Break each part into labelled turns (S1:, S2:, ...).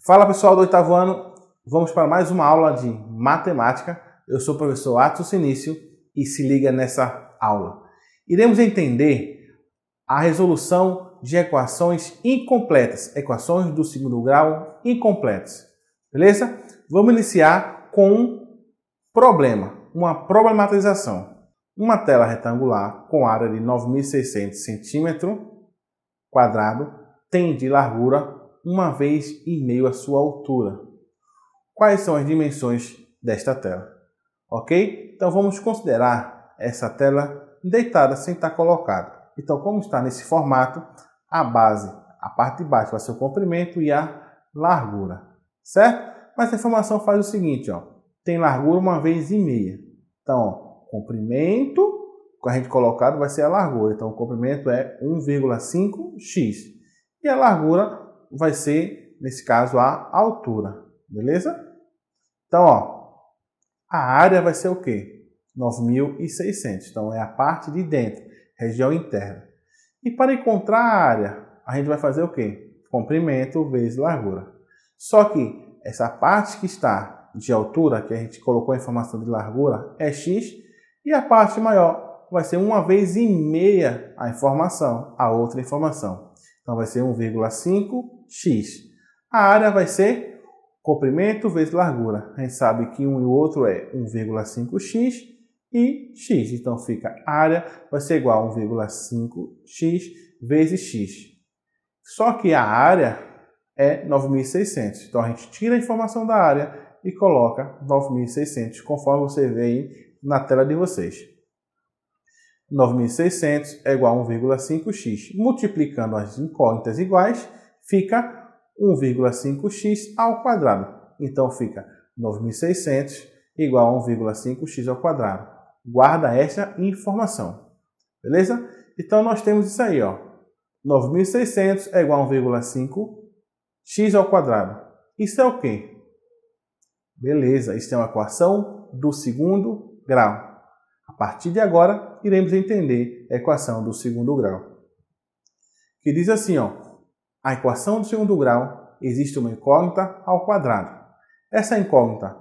S1: Fala pessoal do oitavo ano, vamos para mais uma aula de matemática. Eu sou o professor Atos Sinício e se liga nessa aula. Iremos entender a resolução de equações incompletas, equações do segundo grau incompletas, beleza? Vamos iniciar com um problema, uma problematização. Uma tela retangular com área de 9.600 centímetros quadrado tem de largura 1,5 vezes a sua altura. Quais são as dimensões desta tela? Ok? Então vamos considerar essa tela deitada sem estar colocada. Então, como está nesse formato, a base, a parte de baixo vai ser o comprimento e a largura, certo? Mas a informação faz o seguinte, ó, tem largura 1,5 vezes. Então, ó, comprimento, com a gente colocado, vai ser a largura. Então, o comprimento é 1,5x. E a largura vai ser, nesse caso, a altura. Beleza? Então, ó, a área vai ser o quê? 9.600. Então, é a parte de dentro, região interna. E para encontrar a área, a gente vai fazer o quê? Comprimento vezes largura. Só que essa parte que está de altura, que a gente colocou a informação de largura, é x. E a parte maior vai ser 1,5 vezes a informação, a outra informação. Então, vai ser 1,5x. A área vai ser comprimento vezes largura. A gente sabe que um e o outro é 1,5x e x. Então, fica a área vai ser igual a 1,5x vezes x. Só que a área é 9.600. Então, a gente tira a informação da área e coloca 9.600, conforme você vê aí na tela de vocês. 9.600 é igual a 1,5x. Multiplicando as incógnitas iguais, fica 1,5x ao quadrado. Então, fica 9.600 igual a 1,5x ao quadrado. Guarda esta informação. Beleza? Então, nós temos isso aí, ó. 9.600 é igual a 1,5x ao quadrado. Isso é o quê? Beleza, isso é uma equação do segundo grau. A partir de agora, iremos entender a equação do segundo grau. Que diz assim, ó, a equação do segundo grau existe uma incógnita ao quadrado. Essa incógnita,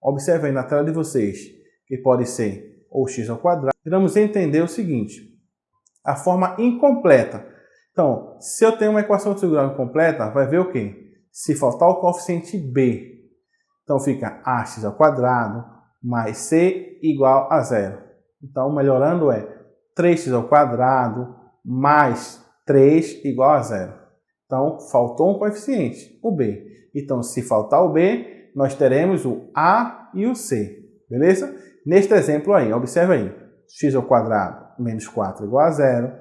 S1: observe aí na tela de vocês, que pode ser ou x ao quadrado. Iremos entender o seguinte, a forma incompleta. Então, se eu tenho uma equação do segundo grau incompleta, vai ver o quê? Se faltar o coeficiente b. Então, fica ax ao quadrado mais c igual a zero. Então, melhorando é 3x ao quadrado mais 3 igual a zero. Então, faltou um coeficiente, o b. Então, se faltar o b, nós teremos o a e o c. Beleza? Neste exemplo aí, observe aí. X ao quadrado menos 4 igual a zero.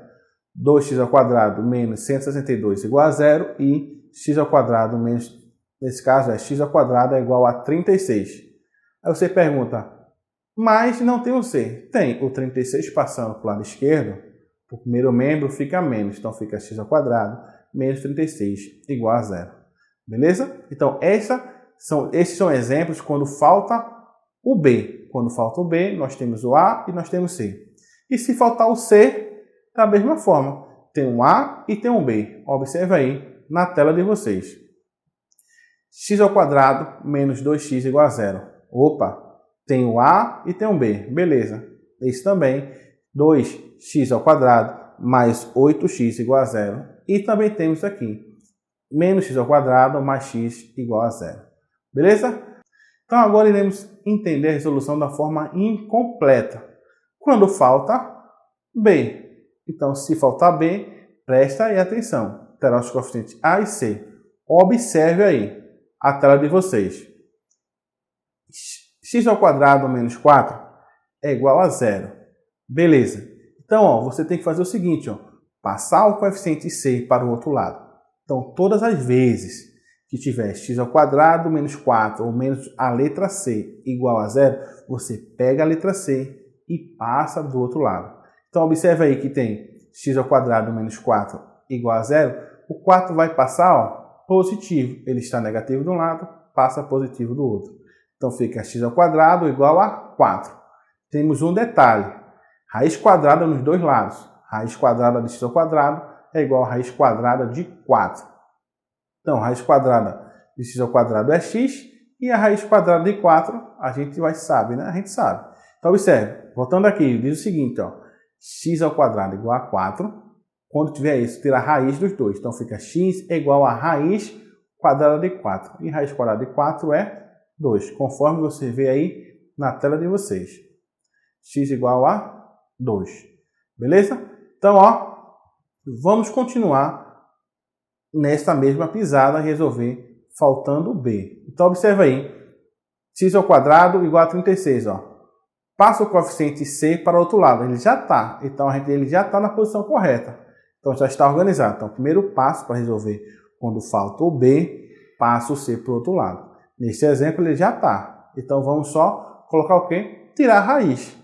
S1: 2x ao quadrado menos 162 igual a zero. E x ao quadrado menos, nesse caso, x ao quadrado é igual a 36. Aí você pergunta, mas não tem o c. Tem o 36 passando para o lado esquerdo, o primeiro membro fica menos. Então, fica x ao quadrado menos 36 igual a zero. Beleza? Então, esses são exemplos quando falta o b. Quando falta o b, nós temos o a e nós temos o c. E se faltar o c, da mesma forma. Tem um a e tem um b. Observe aí na tela de vocês. X ao quadrado menos 2x igual a zero. Opa! Tem o a e tem um b. Beleza. Esse também. 2x ao quadrado mais 8x igual a zero. E também temos aqui. Menos x ao quadrado mais x igual a zero. Beleza? Então agora iremos entender a resolução da forma incompleta. Quando falta b. Então se faltar b, presta aí atenção. Terá os coeficientes a e c. Observe aí a tela de vocês. X ao quadrado menos 4 é igual a zero. Beleza. Então, ó, você tem que fazer o seguinte, ó, passar o coeficiente c para o outro lado. Então, todas as vezes que tiver x ao quadrado menos 4 ou menos a letra c igual a zero, você pega a letra c e passa do outro lado. Então, observe aí que tem x ao quadrado menos 4 igual a zero. O 4 vai passar, ó, positivo. Ele está negativo de um lado, passa positivo do outro. Então, fica x ao quadrado igual a 4. Temos um detalhe. Raiz quadrada nos dois lados. Raiz quadrada de x ao quadrado é igual a raiz quadrada de 4. Então, raiz quadrada de x ao quadrado é x, e a raiz quadrada de 4, a gente sabe, né? A gente sabe. Então, observe, voltando aqui, diz o seguinte, ó, x ao quadrado igual a 4. Quando tiver isso, tira a raiz dos dois. Então, fica x igual a raiz quadrada de 4. E raiz quadrada de 4 é 2, conforme você vê aí na tela de vocês. X igual a 2. Beleza? Então, ó, vamos continuar nesta mesma pisada, resolver faltando B. Então, observa aí. X ao quadrado igual a 36, ó. Passa o coeficiente C para o outro lado. Ele já está. Então, ele já está na posição correta. Então, já está organizado. Então, o primeiro passo para resolver quando falta o B, passa o C para o outro lado. Neste exemplo, ele já está. Então, vamos só colocar o quê? Tirar a raiz.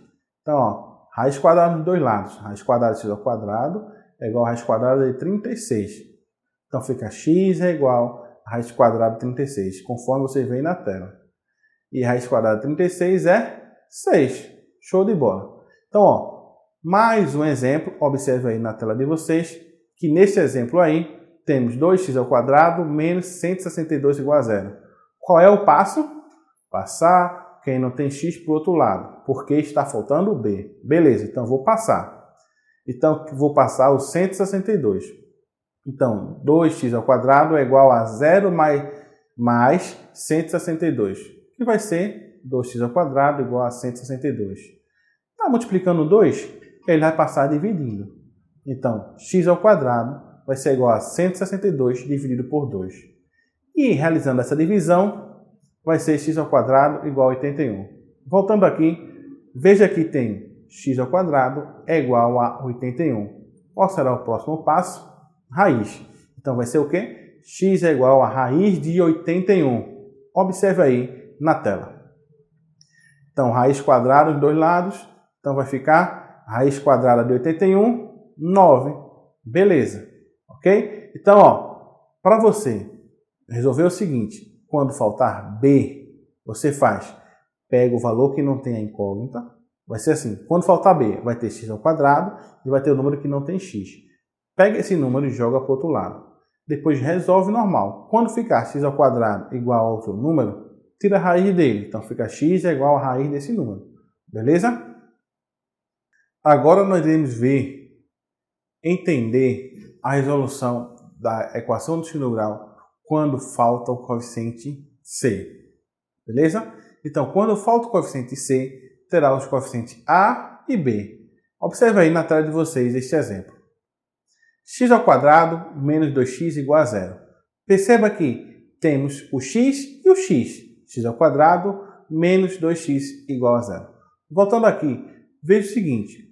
S1: Então, ó, raiz quadrada dos dois lados. Raiz quadrada de x ao quadrado é igual a raiz quadrada de 36. Então, fica x é igual a raiz quadrada de 36, conforme você vê aí na tela. E raiz quadrada de 36 é 6. Show de bola. Então, ó, mais um exemplo. Observe aí na tela de vocês que neste exemplo aí temos 2x ao quadrado menos 162 igual a 0. Qual é o passo? Passar quem não tem x para o outro lado, porque está faltando o b. Beleza, então vou passar. Então, vou passar o 162. Então, 2x ao quadrado é igual a 0 mais 162, que vai ser 2x ao quadrado igual a 162. Está multiplicando 2, ele vai passar dividindo. Então, x ao quadrado vai ser igual a 162 dividido por 2. E realizando essa divisão, vai ser x ao quadrado igual a 81. Voltando aqui, veja que tem x ao quadrado é igual a 81. Qual será o próximo passo? Raiz. Então, vai ser o quê? X é igual a raiz de 81. Observe aí na tela. Então, raiz quadrada dos dois lados. Então, vai ficar raiz quadrada de 81, 9. Beleza. Ok? Então, ó, para você resolver o seguinte, quando faltar B, você pega o valor que não tem a incógnita. Vai ser assim, quando faltar B, vai ter x ao quadrado e vai ter o número que não tem x. Pega esse número e joga para o outro lado. Depois resolve normal. Quando ficar x ao quadrado igual a outro número, tira a raiz dele. Então fica x é igual a raiz desse número. Beleza? Agora nós iremos entender a resolução da equação do segundo grau quando falta o coeficiente C. Beleza? Então, quando falta o coeficiente C, terá os coeficientes A e B. Observe aí na tela de vocês este exemplo. X ao quadrado menos 2x igual a 0. Perceba que temos o x e o x. X ao quadrado menos 2x igual a 0. Voltando aqui, veja o seguinte.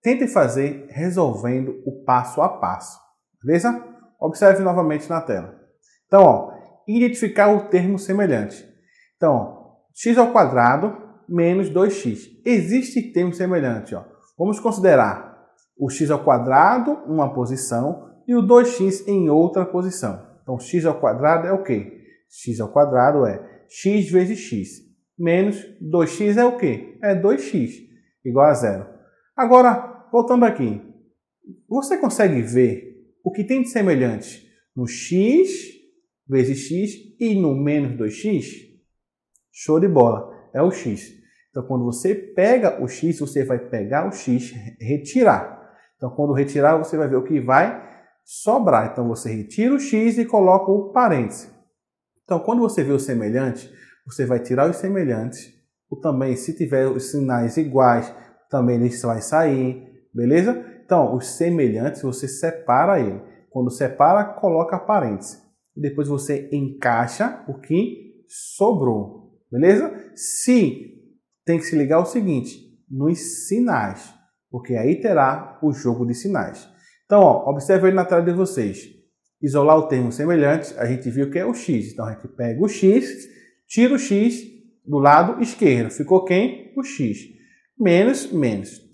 S1: Tente fazer resolvendo o passo a passo. Beleza? Observe novamente na tela. Então, ó, identificar o termo semelhante. Então, ó, x ao quadrado menos 2x. Existe termo semelhante. Ó. Vamos considerar o x ao quadrado uma posição e o 2x em outra posição. Então, x ao quadrado é o quê? X ao quadrado é x vezes x. Menos 2x é o quê? É 2x, igual a 0. Agora, voltando aqui. Você consegue ver o que tem de semelhante no x vezes x e no menos 2x? Show de bola, é o x. Então, quando você pega o x, você vai pegar o x, retirar. Então, quando retirar, você vai ver o que vai sobrar. Então, você retira o x e coloca o parêntese. Então, quando você vê o semelhante, você vai tirar os semelhantes. Ou também, se tiver os sinais iguais, também isso vai sair. Beleza? Então, os semelhantes, você separa ele. Quando separa, coloca parêntese. E depois você encaixa o que sobrou. Beleza? Tem que se ligar o seguinte, nos sinais. Porque aí terá o jogo de sinais. Então, ó, observe aí na tela de vocês. Isolar o termo semelhante, a gente viu que é o x. Então, a gente pega o x, tira o x do lado esquerdo. Ficou quem? O x. Menos.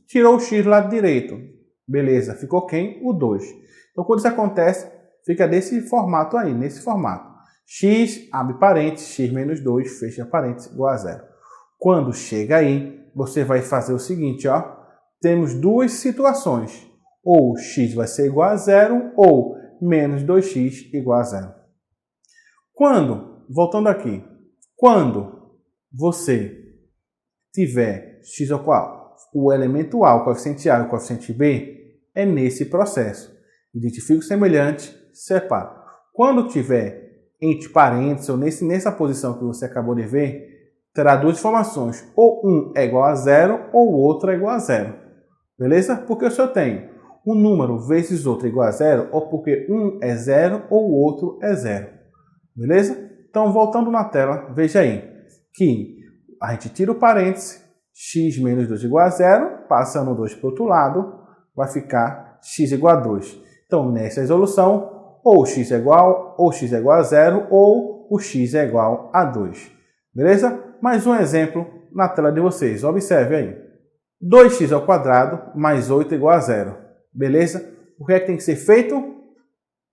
S1: Tirou o x do lado direito. Beleza, ficou quem? O 2. Então, quando isso acontece, fica desse formato aí, nesse formato. X, abre parênteses, x menos 2, fecha parênteses, igual a 0. Quando chega aí, você vai fazer o seguinte, ó. Temos duas situações. Ou x vai ser igual a 0, ou menos 2x igual a 0. Quando voltando aqui, quando você tiver x ao quadrado, o elemento A, o coeficiente A e o coeficiente B, é nesse processo. Identifica o semelhante, separa. Quando tiver entre parênteses ou nessa posição que você acabou de ver, terá duas informações. Ou um é igual a zero ou o outro é igual a zero. Beleza? Porque se eu tenho um número vezes outro igual a zero, ou porque um é zero ou o outro é zero. Beleza? Então, voltando na tela, veja aí que a gente tira o parêntese, x menos 2 igual a zero, passando 2 para o outro lado, vai ficar x igual a 2. Então, nessa resolução, ou x é igual a zero, ou o x é igual a 2. Beleza? Mais um exemplo na tela de vocês. Observe aí. 2x ao quadrado mais 8 igual a zero. Beleza? O que é que tem que ser feito?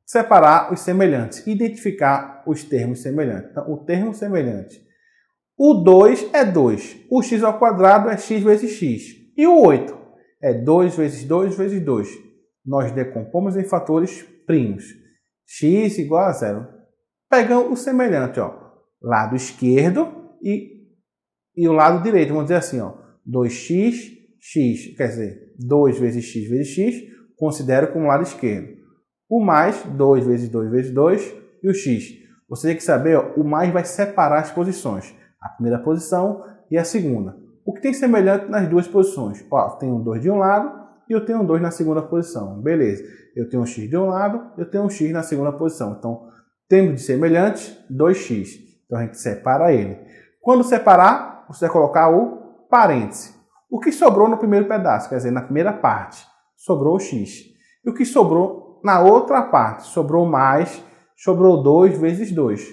S1: Separar os semelhantes. Identificar os termos semelhantes. Então, o termo semelhante. O 2 é 2. O x ao quadrado é x vezes x. E o 8 é 2 vezes 2 vezes 2. Nós decompomos em fatores primos. X igual a zero. Pegamos o semelhante, ó, lado esquerdo e o lado direito. Vamos dizer assim, ó, 2x, x, quer dizer, 2 vezes x, considero como lado esquerdo. O mais, 2 vezes 2 vezes 2 e o x. Você tem que saber, ó, o mais vai separar as posições. A primeira posição e a segunda. O que tem semelhante nas duas posições? Ó, eu tenho um 2 de um lado e eu tenho um 2 na segunda posição. Beleza. Eu tenho um x de um lado, eu tenho um x na segunda posição. Então, temos de semelhante 2x. Então, a gente separa ele. Quando separar, você vai colocar o parêntese. O que sobrou no primeiro pedaço, quer dizer, na primeira parte, sobrou o x. E o que sobrou na outra parte? Sobrou mais, sobrou 2 vezes 2.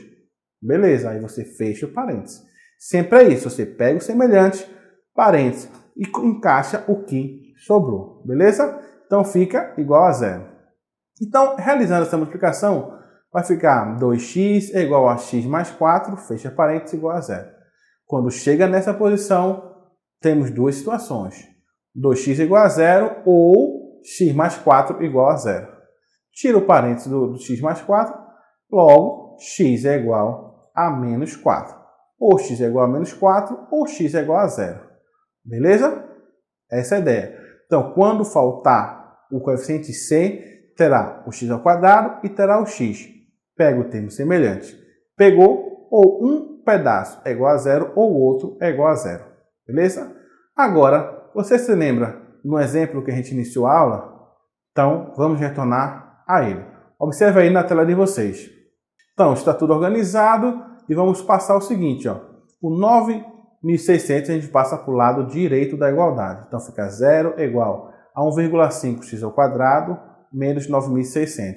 S1: Beleza, aí você fecha o parêntese. Sempre é isso, você pega o semelhante, parêntese, e encaixa o que sobrou. Beleza? Então, fica igual a zero. Então, realizando essa multiplicação, vai ficar 2x é igual a x mais 4, fecha parênteses, igual a zero. Quando chega nessa posição, temos duas situações. 2x igual a zero ou x mais 4 igual a zero. Tira o parênteses do x mais 4, logo, x é igual a menos 4. Ou x é igual a menos 4 ou x é igual a zero. Beleza? Essa é a ideia. Então, quando faltar o coeficiente c, terá o x ao quadrado e terá o x. Pega o termo semelhante. Pegou, ou um pedaço é igual a zero, ou o outro é igual a zero. Beleza? Agora, você se lembra no exemplo que a gente iniciou a aula? Então, vamos retornar a ele. Observe aí na tela de vocês. Então, está tudo organizado e vamos passar o seguinte, ó. O 9.600 a gente passa para o lado direito da igualdade. Então, fica 0 igual a 1,5x ao quadrado menos 9.600.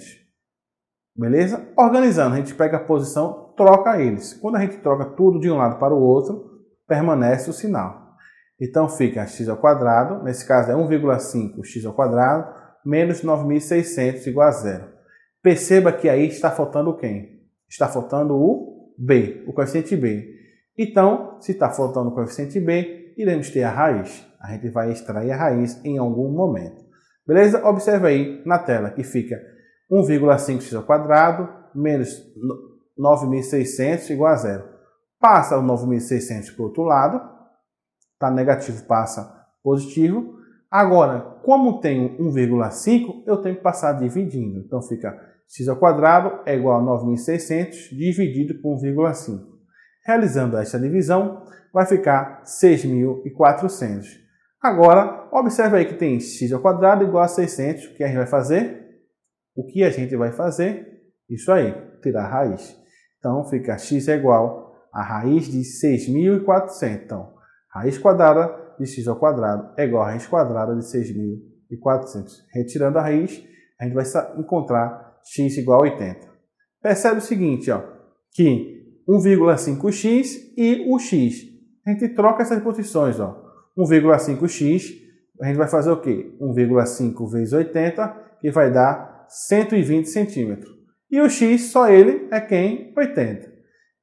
S1: Beleza? Organizando, a gente pega a posição, troca eles. Quando a gente troca tudo de um lado para o outro, permanece o sinal. Então, fica x ao quadrado, nesse caso é 1,5x ao quadrado, menos 9.600 igual a zero. Perceba que aí está faltando quem? Está faltando o b, o coeficiente b. Então, se está faltando o coeficiente b, iremos ter a raiz. A gente vai extrair a raiz em algum momento. Beleza? Observe aí na tela que fica 1,5x ao quadrado menos 9.600 igual a zero. Passa o 9.600 para o outro lado. Tá negativo, passa positivo. Agora, como tenho 1,5, eu tenho que passar dividindo. Então, fica x ao quadrado é igual a 9.600 dividido por 1,5. Realizando esta divisão, vai ficar 6.400. Agora, observe aí que tem x ao quadrado igual a 600. O que a gente vai fazer? O que a gente vai fazer? Isso aí, tirar a raiz. Então, fica x é igual a raiz de 6.400. Então, raiz quadrada de x ao quadrado é igual a raiz quadrada de 6.400. Retirando a raiz, a gente vai encontrar x igual a 80. Percebe o seguinte, ó, que 1,5x e o x. A gente troca essas posições, ó. 1,5x, a gente vai fazer o quê? 1,5 vezes 80, que vai dar 120 centímetros. E o x, só ele, é quem? 80.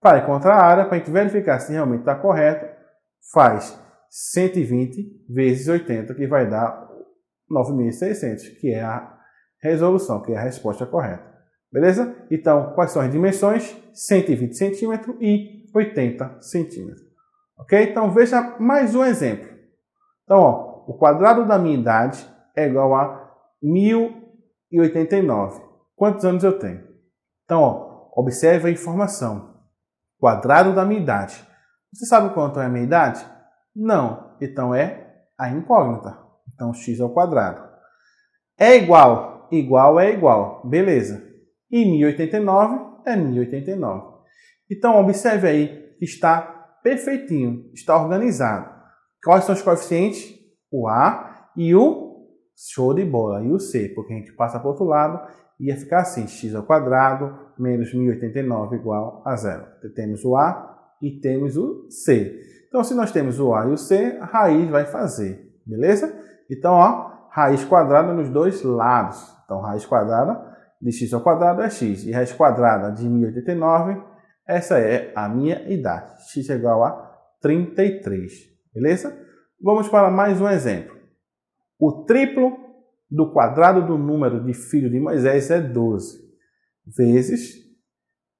S1: Para encontrar a área, para a gente verificar se realmente está correto, faz 120 vezes 80, que vai dar 9.600, que é a resolução, que é a resposta correta. Beleza? Então, quais são as dimensões? 120 centímetros e 80 centímetros. Ok? Então, veja mais um exemplo. Então, ó, o quadrado da minha idade é igual a 1089. Quantos anos eu tenho? Então, ó, observe a informação. Quadrado da minha idade. Você sabe quanto é a minha idade? Não. Então, é a incógnita. Então, x ao quadrado. É igual. Igual é igual. Beleza. E 1089 é 1089. Então, observe aí que está perfeitinho. Está organizado. Quais são os coeficientes? O A e o show de bola. E o C, porque a gente passa para o outro lado e ia ficar assim. X ao quadrado menos 1089 igual a zero. Temos o A e temos o C. Então, se nós temos o A e o C, a raiz vai fazer. Beleza? Então, ó, raiz quadrada nos dois lados. Então, raiz quadrada de x ao quadrado é x. E raiz quadrada de 1089, essa é a minha idade. X é igual a 33. Beleza? Vamos para mais um exemplo. O triplo do quadrado do número de filhos de Moisés é 12, vezes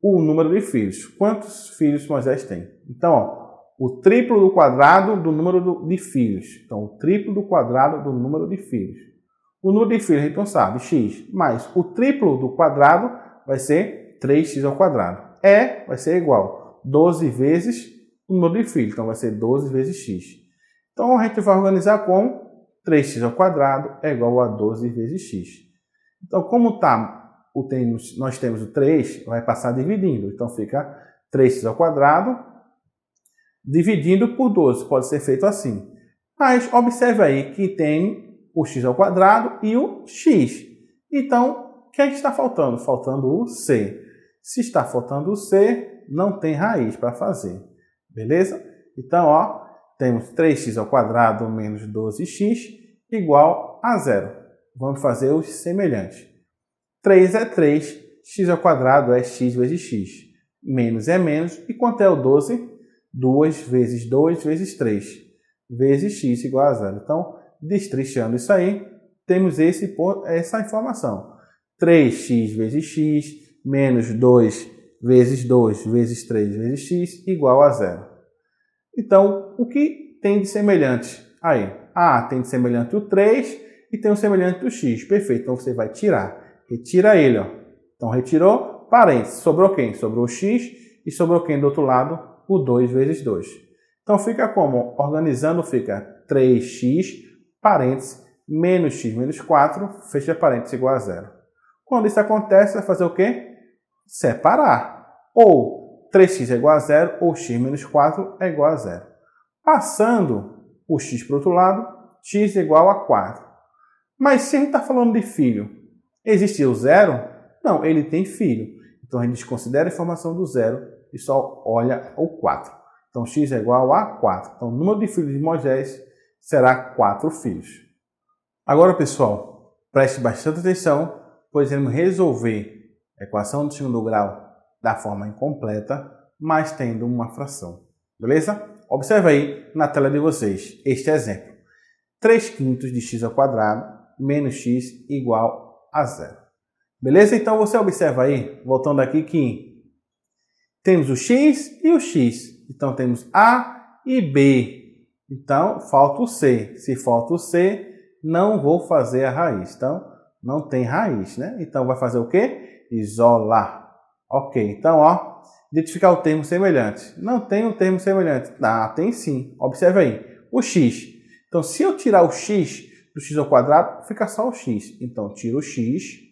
S1: o número de filhos. Quantos filhos Moisés tem? Então, ó, o triplo do quadrado do número de filhos. Então, o triplo do quadrado do número de filhos. O número de filhos a gente não sabe, x, mais o triplo do quadrado vai ser 3x ao quadrado. Vai ser igual 12 vezes o número de filhos. Então, vai ser 12 vezes x. Então, a gente vai organizar com 3x ao quadrado é igual a 12 vezes x. Então, como nós temos o 3, vai passar dividindo. Então, fica 3x ao quadrado dividindo por 12. Pode ser feito assim. Mas, observe aí que tem o x ao quadrado e o x. Então, o que é que está faltando? Faltando o c. Se está faltando o c, não tem raiz para fazer. Beleza? Então, ó, temos 3x ao quadrado menos 12x igual a zero. Vamos fazer os semelhantes. 3 é 3, x ao quadrado é x vezes x. Menos é menos. E quanto é o 12? 2 vezes 2 vezes 3. Vezes x igual a zero. Então, destrinchando isso aí, temos essa informação. 3x vezes x menos 2 vezes 2 vezes 3 vezes x igual a zero. Então, o que tem de semelhante aí? Tem de semelhante o 3 e tem o semelhante o x. Perfeito, então você vai tirar. Retira ele, ó. Então, retirou, parênteses. Sobrou quem? Sobrou o x e sobrou quem do outro lado? O 2 vezes 2. Então, fica como? Organizando, fica 3x, parênteses, menos x menos 4, fecha parênteses igual a zero. Quando isso acontece, vai fazer o quê? Separar. Ou 3x é igual a zero, ou x menos 4 é igual a zero. Passando o x para o outro lado, x é igual a 4. Mas se a gente está falando de filho, existe o zero? Não, ele tem filho. Então, a gente desconsidera a informação do zero e só olha o 4. Então, x é igual a 4. Então, o número de filhos de Moisés será 4 filhos. Agora, pessoal, preste bastante atenção, pois iremos resolver a equação do segundo grau da forma incompleta, mas tendo uma fração. Beleza? Observe aí na tela de vocês este exemplo. 3/5 de x ao quadrado menos x igual a zero. Beleza? Então, você observa aí, voltando aqui, que temos o x e o x. Então, temos A e B. Então, falta o C. Se falta o C, não vou fazer a raiz. Então, não tem raiz, né? Então, vai fazer o quê? Isolar. Ok. Então, ó, identificar o termo semelhante. Não tem um termo semelhante. Tem sim. Observe aí. O x. Então, se eu tirar o x do x ao quadrado, fica só o x. Então, tiro o x.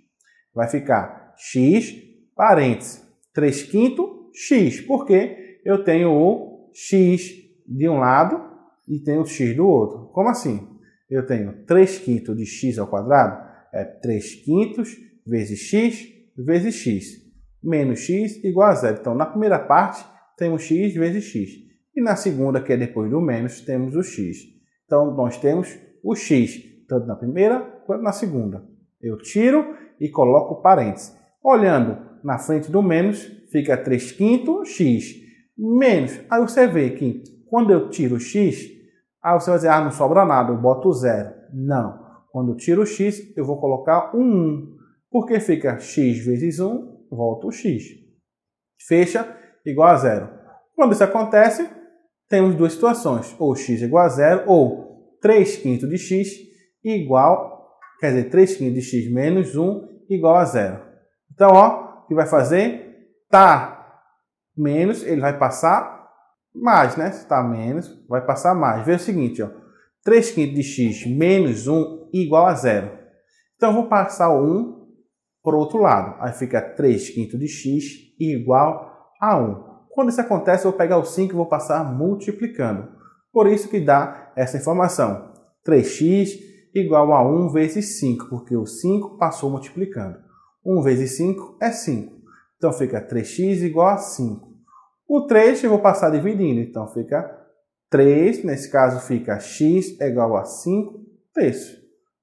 S1: Vai ficar x, parênteses, 3/5 x. Por quê? Eu tenho o x de um lado e tenho o x do outro. Como assim? Eu tenho 3/5 de x ao quadrado, é 3/5 vezes x, menos x igual a zero. Então, na primeira parte, temos x vezes x. E na segunda, que é depois do menos, temos o x. Então, nós temos o x, tanto na primeira quanto na segunda. Eu tiro e coloco parênteses. Olhando na frente do menos, fica 3/5 x. Menos. Aí você vê que quando eu tiro o x, aí você vai dizer, não sobra nada, eu boto o zero. Não. Quando eu tiro o x, eu vou colocar um 1. Porque fica x vezes 1 volta o x. Fecha, igual a zero. Quando isso acontece, temos duas situações. Ou x igual a zero, ou 3/5 de x igual, quer dizer, 3/5 de x menos 1 igual a zero. Então, ó, o que vai fazer? Tá menos, ele vai passar mais, né? Se tá menos, vai passar mais. Veja o seguinte, ó. 3/5 de x menos 1 igual a zero. Então, eu vou passar o 1 para o outro lado. Aí fica 3/5 de x igual a 1. Quando isso acontece, eu vou pegar o 5 e vou passar multiplicando. Por isso que dá essa informação. 3x igual a 1 vezes 5, porque o 5 passou multiplicando. 1 vezes 5 é 5. Então, fica 3x igual a 5. O 3 eu vou passar dividindo. Então, fica 3. Nesse caso, fica x igual a 5 terços.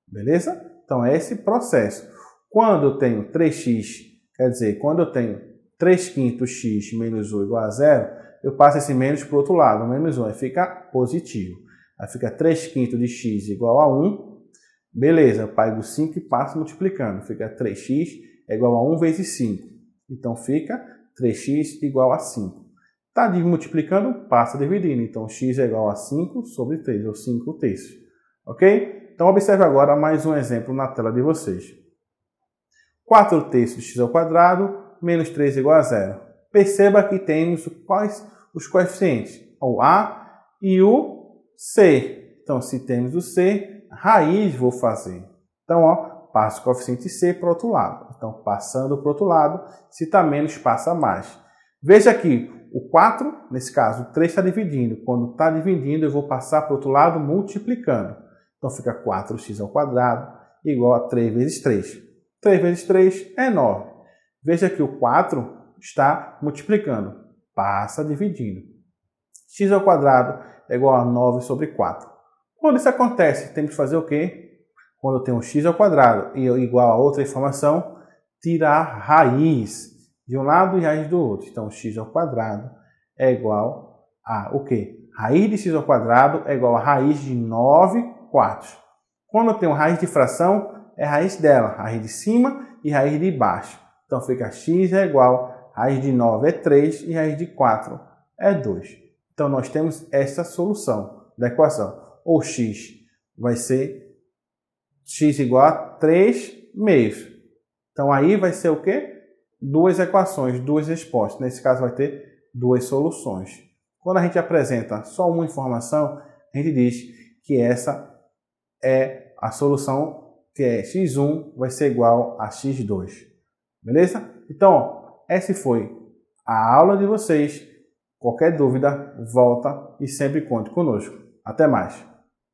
S1: Beleza? Então, é esse processo. Quando eu tenho 3x, quer dizer, quando eu tenho 3/5 x menos 1 igual a zero, eu passo esse menos para o outro lado, menos 1, aí fica positivo. Aí fica 3/5 de x igual a 1. Beleza, eu pego 5 e passo multiplicando. Fica 3x é igual a 1 vezes 5. Então fica 3x igual a 5. Está multiplicando, passa dividindo. Então x é igual a 5 sobre 3, ou 5 terços. Ok? Então observe agora mais um exemplo na tela de vocês. 4 terços de x ao quadrado menos 3 igual a zero. Perceba que temos quais os coeficientes? O a e o c. Então, se temos o c, raiz vou fazer. Então, ó, passo o coeficiente c para o outro lado. Então, passando para o outro lado, se está menos, passa mais. Veja aqui, o 4, nesse caso, o 3 está dividindo. Quando está dividindo, eu vou passar para o outro lado multiplicando. Então, fica 4x ao quadrado igual a 3 vezes 3. 3 vezes 3 é 9. Veja que o 4 está multiplicando, passa dividindo. X ao quadrado é igual a 9 sobre 4. Quando isso acontece, temos que fazer o quê? Quando eu tenho um x ao quadrado e igual a outra informação, tirar raiz de um lado e raiz do outro. Então, x ao quadrado é igual a o quê? Raiz de x ao quadrado é igual a raiz de 9 quartos. Quando eu tenho raiz de fração, é raiz dela, raiz de cima e raiz de baixo. Então, fica x é igual, raiz de 9 é 3 e raiz de 4 é 2. Então, nós temos essa solução da equação. Ou x vai ser x igual a 3 meios. Então, aí vai ser o quê? Duas equações, duas respostas. Nesse caso, vai ter duas soluções. Quando a gente apresenta só uma informação, a gente diz que essa é a solução, que é x1 vai ser igual a x2. Beleza? Então, essa foi a aula de vocês. Qualquer dúvida, volta e sempre conte conosco. Até mais!